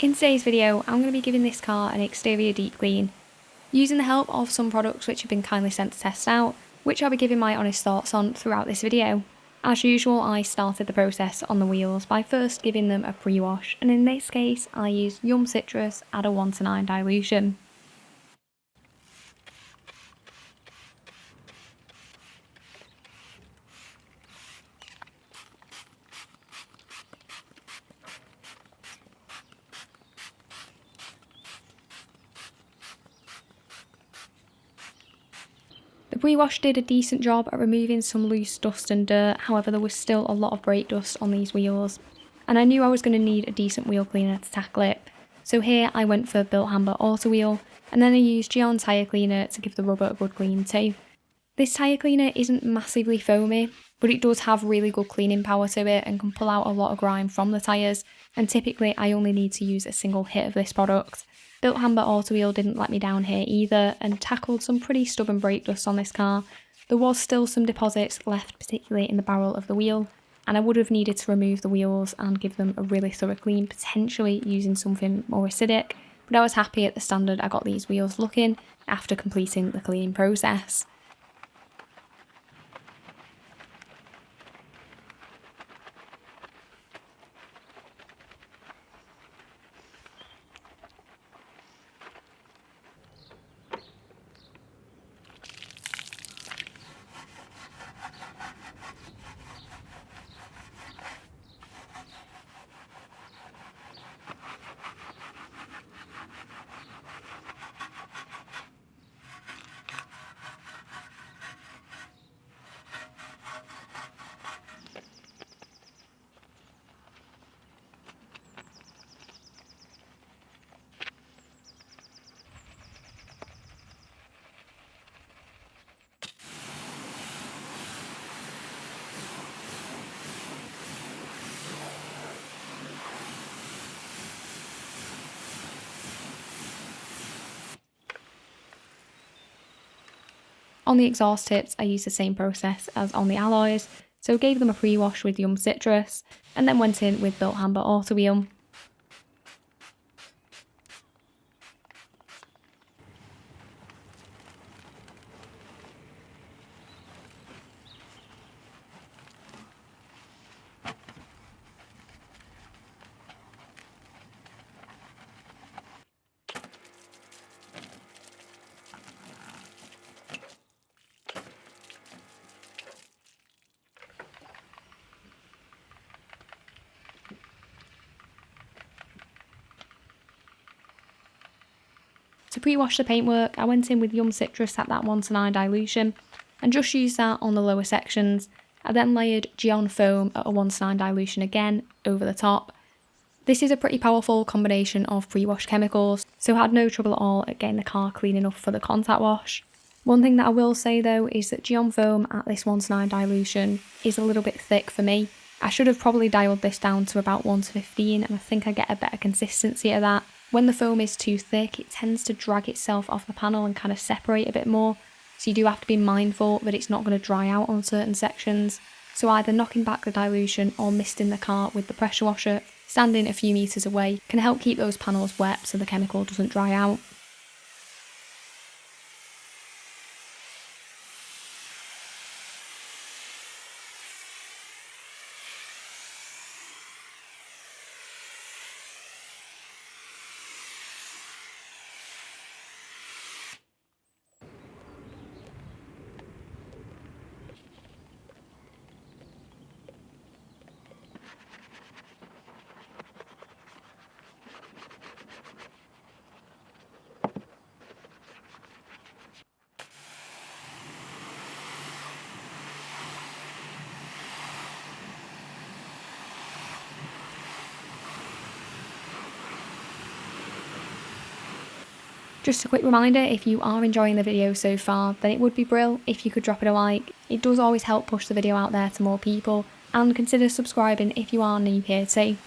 In today's video, I'm going to be giving this car an exterior deep clean, using the help of some products which have been kindly sent to test out, which I'll be giving my honest thoughts on throughout this video. As usual, I started the process on the wheels by first giving them a pre-wash, and in this case I used Yum Citrus at a 1:9 dilution. The pre-wash did a decent job at removing some loose dust and dirt, however there was still a lot of brake dust on these wheels, and I knew I was going to need a decent wheel cleaner to tackle it. So here I went for Built Hamber Auto Wheel, and then I used Decon tyre cleaner to give the rubber a good clean too. This tyre cleaner isn't massively foamy, but it does have really good cleaning power to it and can pull out a lot of grime from the tyres, and typically I only need to use a single hit of this product. Built Hamber Auto Wheel didn't let me down here either and tackled some pretty stubborn brake dust on this car. There was still some deposits left, particularly in the barrel of the wheel, and I would have needed to remove the wheels and give them a really thorough clean, potentially using something more acidic, but I was happy at the standard I got these wheels looking after completing the cleaning process. On the exhaust tips, I used the same process as on the alloys, so gave them a pre-wash with Yum Citrus, and then went in with Built Hamber Auto Wheel. To pre-wash the paintwork, I went in with Yum Citrus at that 1:9 dilution and just used that on the lower sections. I then layered Decon foam at a 1:9 dilution again over the top. This is a pretty powerful combination of pre-wash chemicals, so I had no trouble at all at getting the car clean enough for the contact wash. One thing that I will say though is that Decon foam at this 1:9 dilution is a little bit thick for me. I should have probably dialed this down to about 1:15, and I think I get a better consistency of that. When the foam is too thick, it tends to drag itself off the panel and kind of separate a bit more, so you do have to be mindful that it's not going to dry out on certain sections. So either knocking back the dilution or misting the car with the pressure washer, standing a few metres away, can help keep those panels wet so the chemical doesn't dry out. Just a quick reminder, if you are enjoying the video so far, then it would be brilliant if you could drop it a like. It does always help push the video out there to more people, and consider subscribing if you are new here too.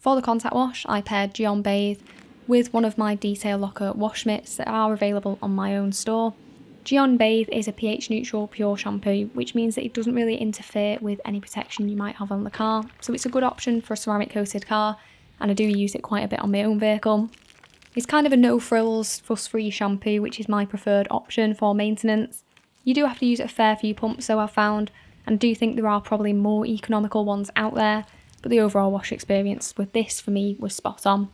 For the contact wash, I paired Decon Bathe with one of my Detail Locker wash mitts that are available on my own store. Decon Bathe is a pH neutral pure shampoo, which means that it doesn't really interfere with any protection you might have on the car, so it's a good option for a ceramic coated car, and I do use it quite a bit on my own vehicle. It's kind of a no frills, fuss free shampoo, which is my preferred option for maintenance. You do have to use a fair few pumps though, I've found, and do think there are probably more economical ones out there, but the overall wash experience with this for me was spot on.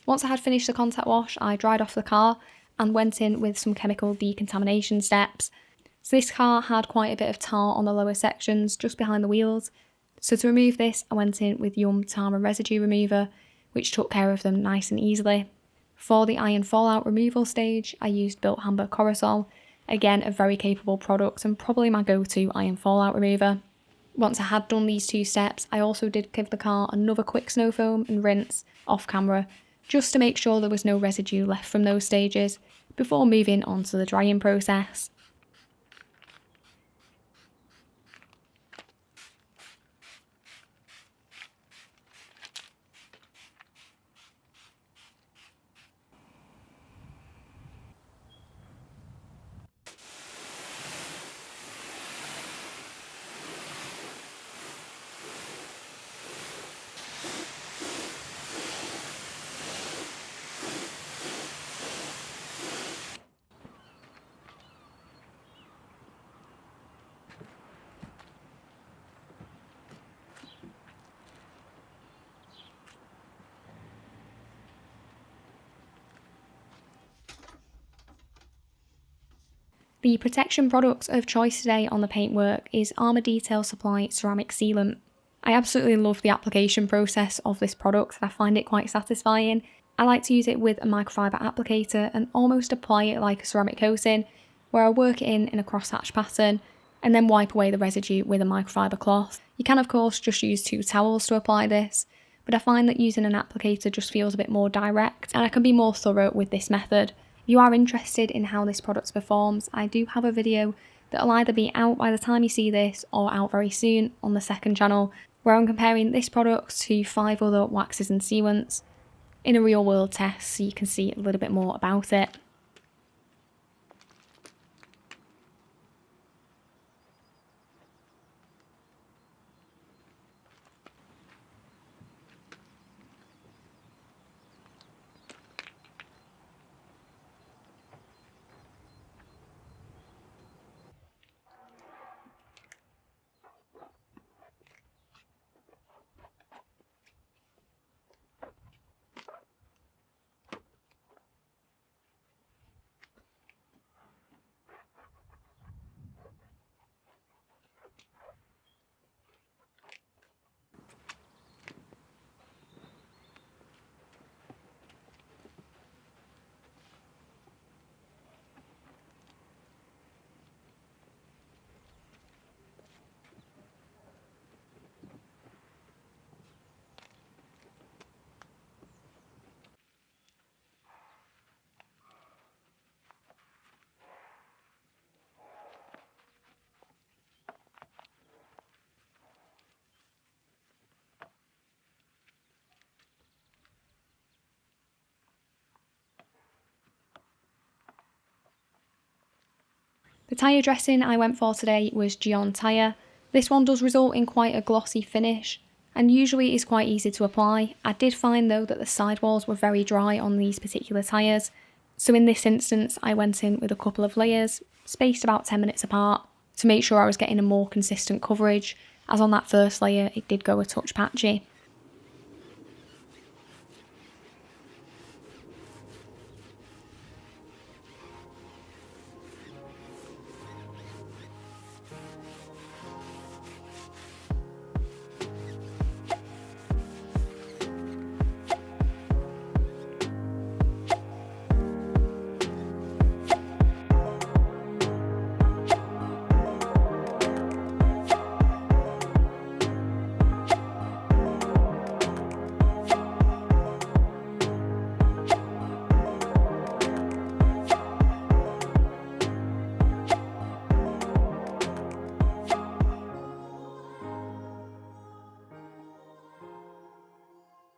Once I had finished the contact wash, I dried off the car and went in with some chemical decontamination steps. So this car had quite a bit of tar on the lower sections, just behind the wheels. So to remove this, I went in with Yum Tar and Residue Remover, which took care of them nice and easily. For the iron fallout removal stage, I used Built Hamber Corosol, again a very capable product and probably my go-to iron fallout remover. Once I had done these two steps, I also did give the car another quick snow foam and rinse off camera, just to make sure there was no residue left from those stages, before moving on to the drying process. The protection product of choice today on the paintwork is Armour Detail Supply Ceramic Sealant. I absolutely love the application process of this product and I find it quite satisfying. I like to use it with a microfiber applicator and almost apply it like a ceramic coating, where I work it in a crosshatch pattern and then wipe away the residue with a microfiber cloth. You can of course just use 2 towels to apply this, but I find that using an applicator just feels a bit more direct and I can be more thorough with this method. If you are interested in how this product performs, I do have a video that will either be out by the time you see this or out very soon on the second channel, where I'm comparing this product to 5 other waxes and sealants in a real world test so you can see a little bit more about it. The tyre dressing I went for today was Decon Tyre. This one does result in quite a glossy finish and usually is quite easy to apply. I did find though that the sidewalls were very dry on these particular tyres, so in this instance I went in with a couple of layers, spaced about 10 minutes apart, to make sure I was getting a more consistent coverage, as on that first layer it did go a touch patchy.